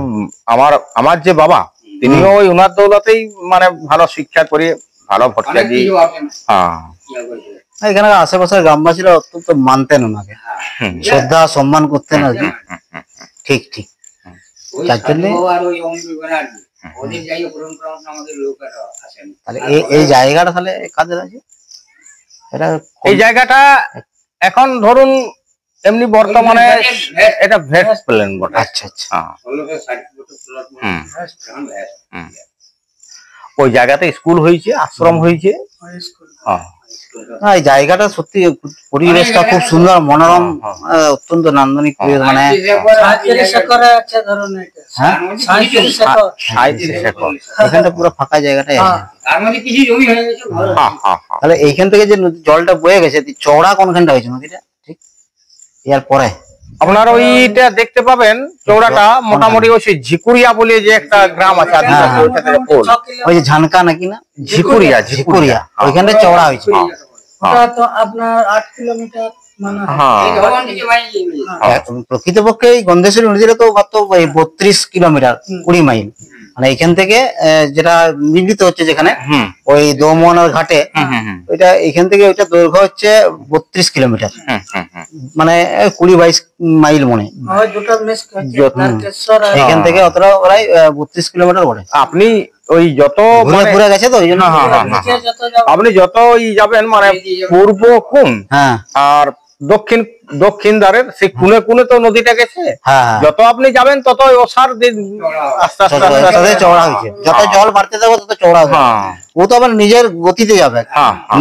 আমার যে বাবা তিনিও ওই ওনার দৌলতেই মানে ভালো শিক্ষা করে ভালো ভট্টাচার্য। এখানে আশেপাশের গ্রামবাসীরা অত্যন্ত মানতেন ওনাকে, শ্রদ্ধা সম্মান করতেন আর কি। ঠিক ঠিক, তার জন্য এই জায়গাটা তাহলে কাজে লাগে। এই জায়গাটা এখন ধরুন এমনি বর্তমানে এটা ভেস্ট প্ল্যান বটে। আচ্ছা আচ্ছা, ওই জায়গাতে স্কুল হয়েছে, আশ্রম হয়েছে। এই জায়গাটা সত্যি পরিবেশটা খুব সুন্দর, মনোরম, অত্যন্ত নান্দনিক পরিবেশ। মানে এখানটা পুরো ফাঁকা জায়গাটাই আছে। তাহলে এইখান থেকে যে জলটা বয়ে গেছে, চওড়া কোনখানটা হয়েছে নদীটা? ঠিক এর পরে আপনার ওইটা দেখতে পাবেন, চৌড়াটা মোটামুটি ওই ঝিকুরিয়া বলে যে একটা গ্রাম আছে, ওই যে ঝানকা নাকি না, ঝিকুরিয়া ঝিকুরিয়া, ওইখানটা চওড়া হয়েছে। আপনার 8 কিলোমিটার প্রকৃতপক্ষে এই গন্ধেশ্বরী নদীটা তো মাত্র 32 কিলোমিটার, 20 মাইল। মানে এখান থেকে যেটা মিলিত হচ্ছে যেখানে ওই দমনের ঘাটে, ওইটা এখান থেকে ওইটা দৈর্ঘ্য হচ্ছে 32 কিলোমিটার, মানে 20-22 মাইল মনে। এখান থেকে অতটা প্রায় 32 কিলোমিটার বলে। আপনি ওই যত ঘুরে গেছে তো ওই জন্য, আপনি যত যাবেন মানে পূর্ব কোণ আর দক্ষিণ দ্বারের সেই কোণে কোণে তো নদীটা গেছে। যত আপনি যাবেন তত ওসার আস্তে আস্তে চওড়া হয়েছে, যত জল বাড়তে যাবে তত চওড়া হবে। ও তো আবার নিজের গতিতে যাবে,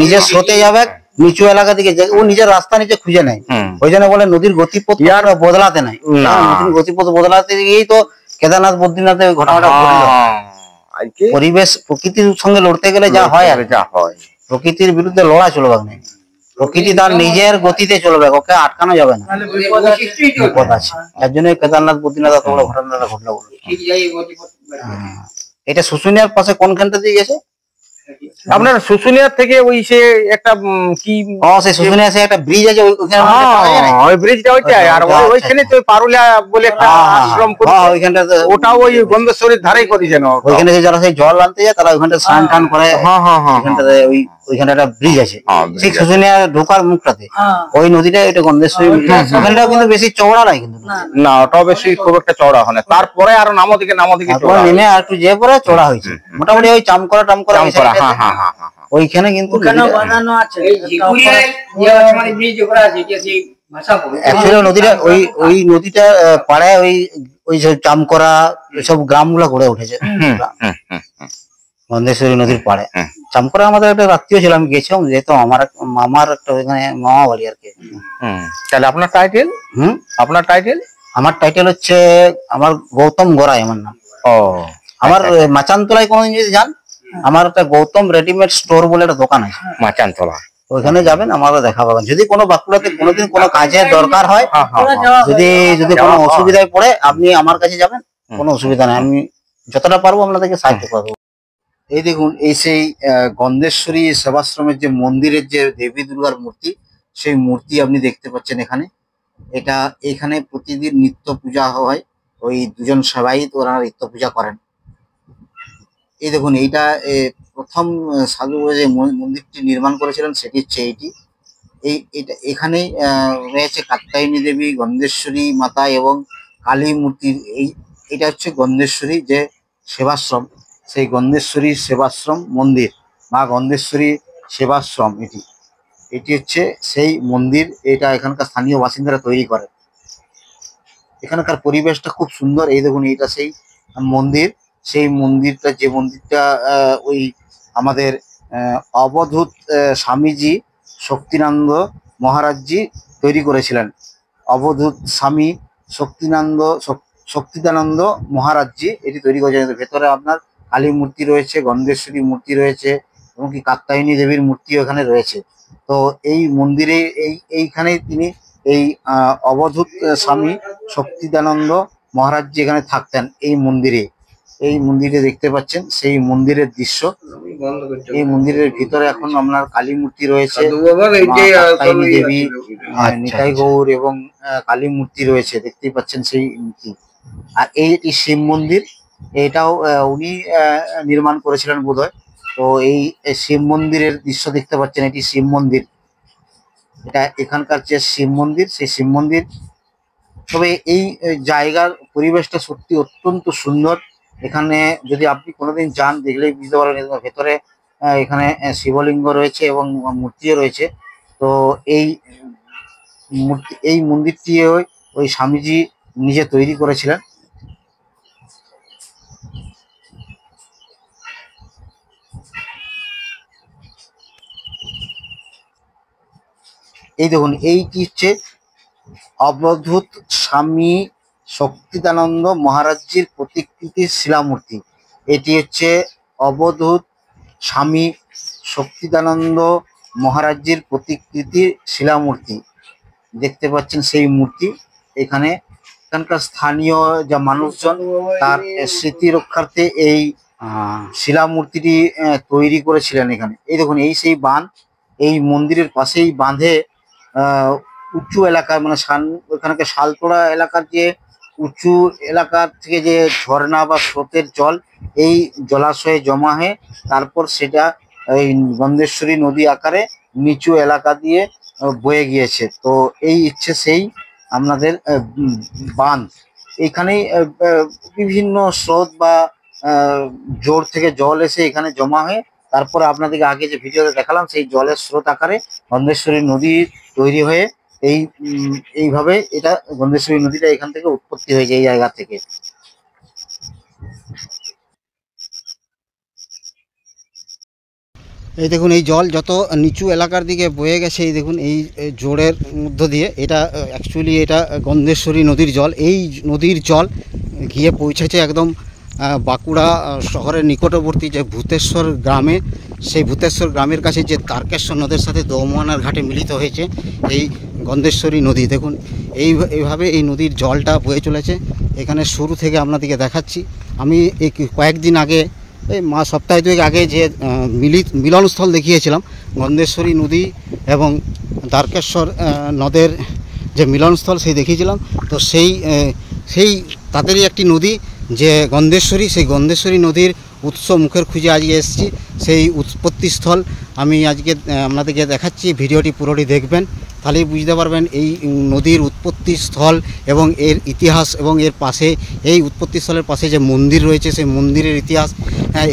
নিজের স্রোতে যাবে, নিচু এলাকা দিকে ও নিজের রাস্তা নিচে খুঁজে নেয়। ওই জন্য বলে নদীর গতিপথ বদলাতে নাই, নদীর গতিপথ বদলাতে গিয়েই তো কেদারনাথ বদ্রীনাথের ঘটনাটা ঘটলো। পরিবেশ প্রকৃতির সঙ্গে লড়তে গেলে যা হয়, আর যা হয় প্রকৃতির বিরুদ্ধে লড়া চলবে না। প্রকৃতি তার নিজের গতিতে চলবে, ওকে আটকানো যাবে না, বিপদ আছে। তার জন্য কেদারনাথ বদ্রীনাথ এত বড় ঘটনাটা ঘটলো। এটা শুশুনিয়ার পাশে কোনখানটা দিয়ে গেছে? আপনার শুশুনিয়ার থেকে ওই সে একটা কি সেই শুশুনিয়া সে একটা ব্রিজ আছে, ওই ব্রিজটা ওইটাই। আর ওইখানে তো পারুলিয়া বলে একটা আশ্রম করে, ওইখানটা ওটাও ওই গন্ধেশ্বরীর ধারেই করেছেন। ওইখানে যারা সেই জল আনতে যায় তারা ওইখানটা স্নান টান করে। ওইখানটাতে ওইখানটা একটা ব্রিজ আছে, ঠিক শুশুনিয়া ঢোকার মুখটাতে ওই নদীটা, ওইটা গন্ধেশ্বরী। ওখানটাও কিন্তু বেশি চওড়া নয় কিন্তু, না ওটাও বেশি খুব একটা চওড়া হয় না। তারপরে আরো নামদিকে নেমে আর একটু যে পরে চওড়া হয়েছে মোটামুটি ওই চামকরা টামকরা ওইখানে কিন্তু বানানো আছে। নদীটা ওই নদীটা পাড়ায় ওই সব চামকরা সব গ্রামগুলো গড়ে উঠেছে গন্ধেশ্বরী নদীর পাড়ে। চামকরা আমাদের একটা রাত্রিও ছিল, আমি গেছিলাম, যেহেতু আমার একটা ওইখানে মামা বাড়ি আর কি। তাহলে আপনার টাইটেল? আমার টাইটেল হচ্ছে আমার গৌতম গড়াই আমার নাম। আমার মাচানতলায় কোনদিন যদি যান, আমার একটা গৌতম রেডিমেড স্টোর বলে একটা দোকান আছে মাচানতলা, ওইখানে যাবেন, আমাকে দেখা পাবেন। যদি কোনো বাঁকুড়াতে কোনোদিন কোনো কাজের দরকার হয়, যদি কোনো অসুবিধায় পড়ে, আপনি আমার কাছে যাবেন, কোনো অসুবিধা নেই, আমি যতটা পারবো আপনাদেরকে সাহায্য করবো। এই দেখুন, এই সেই গন্ধেশ্বরী সেবাশ্রমের যে মন্দিরের যে দেবী দুর্গার মূর্তি, সেই মূর্তি আপনি দেখতে পাচ্ছেন এখানে। এটা এখানে প্রতিদিন নিত্য পূজা হয়, ওই দুজন সেবায়িত ওরা নিত্য পূজা করেন। এই দেখুন এইটা প্রথম সাধু যে মন্দিরটি নির্মাণ করেছিলেন সেটি হচ্ছে এইটি। এটা এখানেই রয়েছে কাত্যায়নী দেবী, গন্ধেশ্বরী মাতা এবং কালী মূর্তির এটা হচ্ছে গন্ধেশ্বরী যে সেবাশ্রম, সেই গন্ধেশ্বরী সেবাশ্রম মন্দির বা গন্ধেশ্বরী সেবাশ্রম এটি হচ্ছে সেই মন্দির। এটা এখানকার স্থানীয় বাসিন্দারা তৈরি করে। এখানকার পরিবেশটা খুব সুন্দর। এই দেখুন এইটা সেই মন্দির, সেই মন্দিরটা যে মন্দিরটা ওই আমাদের অবধূত স্বামীজি শক্তিনন্দ মহারাজজি তৈরি করেছিলেন। অবধূত স্বামী শক্তিদানন্দ মহারাজজি এটি তৈরি করেছিলেন। ভেতরে আপনার কালী মূর্তি রয়েছে, গন্ধেশ্বরী মূর্তি রয়েছে, এমনকি কাত্যায়নী দেবীর মূর্তিও এখানে রয়েছে। তো এই মন্দিরে এইখানেই তিনি এই অবধূত স্বামী শক্তিদানন্দ মহারাজজি এখানে থাকতেন। এই মন্দিরে দেখতে পাচ্ছেন সেই মন্দিরের দৃশ্য। এই মন্দিরের ভিতরে এখন আপনার কালী মূর্তি রয়েছে, কাত্যায়নী দেবী, নিতাই গৌর এবং কালী মূর্তি রয়েছে, দেখতেই পাচ্ছেন সেই মূর্তি। আর এইটি শিব মন্দির, এটাও উনি নির্মাণ করেছিলেন বোধহয়। তো এই শিব মন্দিরের দৃশ্য দেখতে পাচ্ছেন, এটি শিব মন্দির। এটা এখানকার যে শিব মন্দির, সেই শিব মন্দির। তবে এই জায়গার পরিবেশটা সত্যি অত্যন্ত সুন্দর। এখানে যদি আপনি কোনোদিন যান দেখলেই বুঝতে পারবেন, ভেতরে এখানে শিবলিঙ্গ রয়েছে এবং মূর্তিও রয়েছে। তো এই মন্দিরটি ওই স্বামীজি নিজে তৈরি করেছিলেন। এই দেখুন এইটি হচ্ছে অবধূত স্বামী শক্তিদানন্দ মহারাজজির প্রতিকৃতির শিলামূর্তি। এটি হচ্ছে অবধূত স্বামী শক্তিদানন্দ মহারাজজির প্রতিকৃতির শিলামূর্তি, দেখতে পাচ্ছেন সেই মূর্তি। এখানকার স্থানীয় যা মানুষজন তার স্মৃতি রক্ষার্থে এই শিলামূর্তিটি তৈরি করেছিলেন এখানে। এই দেখুন এই সেই বাঁধ, এই মন্দিরের পাশেই বাঁধে উঁচু এলাকার মানে ওখানকার শালতোড়া এলাকার যে উঁচু এলাকার থেকে যে ঝর্ণা বা স্রোতের জল এই জলাশয়ে জমা হয়ে তারপর সেটা এই গন্ধেশ্বরী নদী আকারে নিচু এলাকা দিয়ে বয়ে গিয়েছে। তো এই ইচ্ছে সেই আপনাদের বাঁধ। এইখানেই বিভিন্ন স্রোত বা জোর থেকে জল এসে এখানে জমা হয়ে তারপরে আপনাদেরকে আগে যে ভিডিওতে দেখালাম সেই জলের স্রোত আকারে গন্ধেশ্বরী নদী তৈরি হয়ে এইভাবে এটা গন্ধেশ্বরী নদীটা এখান থেকে উৎপত্তি হয়েছে এই জায়গা থেকে। এই দেখুন এই জল যত নিচু এলাকার দিকে বয়ে গেছে, এই দেখুন এই জোরের মধ্য দিয়ে এটা অ্যাকচুয়ালি এটা গন্ধেশ্বরী নদীর জল। এই নদীর জল গিয়ে পৌঁছেছে একদম বাঁকুড়া শহরের নিকটবর্তী যে ভূতেশ্বর গ্রামে। সেই ভূতেশ্বর গ্রামের কাছে যে তারকেশ্বর নদের সাথে দৌমোহনার ঘাটে মিলিত হয়েছে এই গন্ধেশ্বরী নদী। দেখুন এইভাবে এই নদীর জলটা বয়ে চলেছে। এখানে শুরু থেকে আপনাদেরকে দেখাচ্ছি। আমি এই কয়েকদিন আগে এই সপ্তাহ দুয়েক আগে যে মিলনস্থল দেখিয়েছিলাম গন্ধেশ্বরী নদী এবং তারকেশ্বর নদের যে মিলনস্থল সেই দেখিয়েছিলাম। তো সেই তাদেরই একটি নদী যে গন্ধেশ্বরী, সেই গন্ধেশ্বরী নদীর উৎস মুখের খুঁজে আজকে এসেছি। সেই উৎপত্তিস্থল আমি আজকে আপনাদেরকে দেখাচ্ছি। ভিডিওটি পুরোটি দেখবেন, তাহলেই বুঝতে পারবেন এই নদীর উৎপত্তিস্থল এবং এর ইতিহাস এবং এর পাশে এই উৎপত্তিস্থলের পাশে যে মন্দির রয়েছে সেই মন্দিরের ইতিহাস।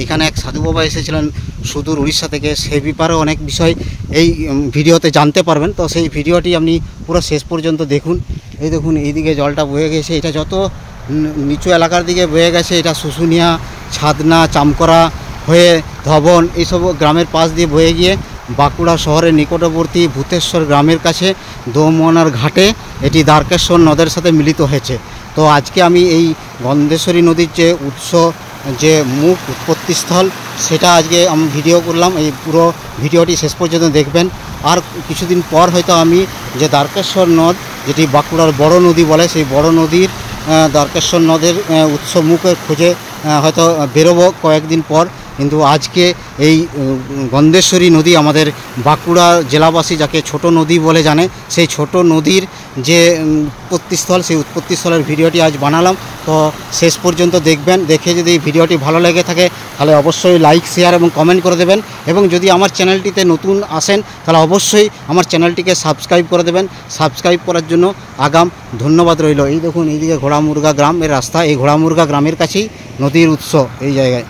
এখানে এক সাধু বাবা এসেছিলেন সুদূর উড়িষ্যা থেকে, সেই ব্যাপারেও অনেক বিষয় এই ভিডিওতে জানতে পারবেন। তো সেই ভিডিওটি আপনি পুরো শেষ পর্যন্ত দেখুন। এই দেখুন এইদিকে জলটা বয়ে গেছে, এটা যত নিচু এলাকার দিকে বয়ে গেছে এটা শুশুনিয়া, ছাদনা, চামকরা হয়ে ধবন এইসব গ্রামের পাশ দিয়ে বয়ে গিয়ে বাঁকুড়া শহরের নিকটবর্তী ভূতেশ্বর গ্রামের কাছে দৌমোহনার ঘাটে এটি দ্বারকেশ্বর নদের সাথে মিলিত হয়েছে। তো আজকে আমি এই গন্ধেশ্বরী নদীর যে উৎস যে মুখ উৎপত্তিস্থল সেটা আজকে আমি ভিডিও করলাম। এই পুরো ভিডিওটি শেষ পর্যন্ত দেখবেন। আর কিছুদিন পর হয়তো আমি যে দ্বারকেশ্বর নদ, যেটি বাঁকুড়ার বড় নদী বলে, সেই বড় নদীর দ্বারকেশ্বর নদের উৎস মুখের খোঁজে হয়তো বেরোবো কয়েকদিন পর। কিন্তু আজকে এই গন্ধেশ্বরী নদী আমাদের বাঁকুড়া জেলাবাসী যাকে ছোট নদী বলে জানে, সেই ছোট নদীর যে উৎপত্তিস্থল, সেই উৎপত্তিস্থলের ভিডিওটি আজ বানালাম। তো শেষ পর্যন্ত দেখবেন, দেখে যদি ভিডিওটি ভালো লেগে থাকে তাহলে অবশ্যই লাইক, শেয়ার এবং কমেন্ট করে দেবেন। এবং যদি আমার চ্যানেলটিতে নতুন আসেন তাহলে অবশ্যই আমার চ্যানেলটিকে সাবস্ক্রাইব করে দেবেন। সাবস্ক্রাইব করার জন্য আগাম ধন্যবাদ রইল। এই দেখুন, এইদিকে ঘোড়ামুরগা গ্রামের রাস্তা, এই ঘোড়ামুরগা গ্রামের কাছেই নদীর উৎস এই জায়গায়।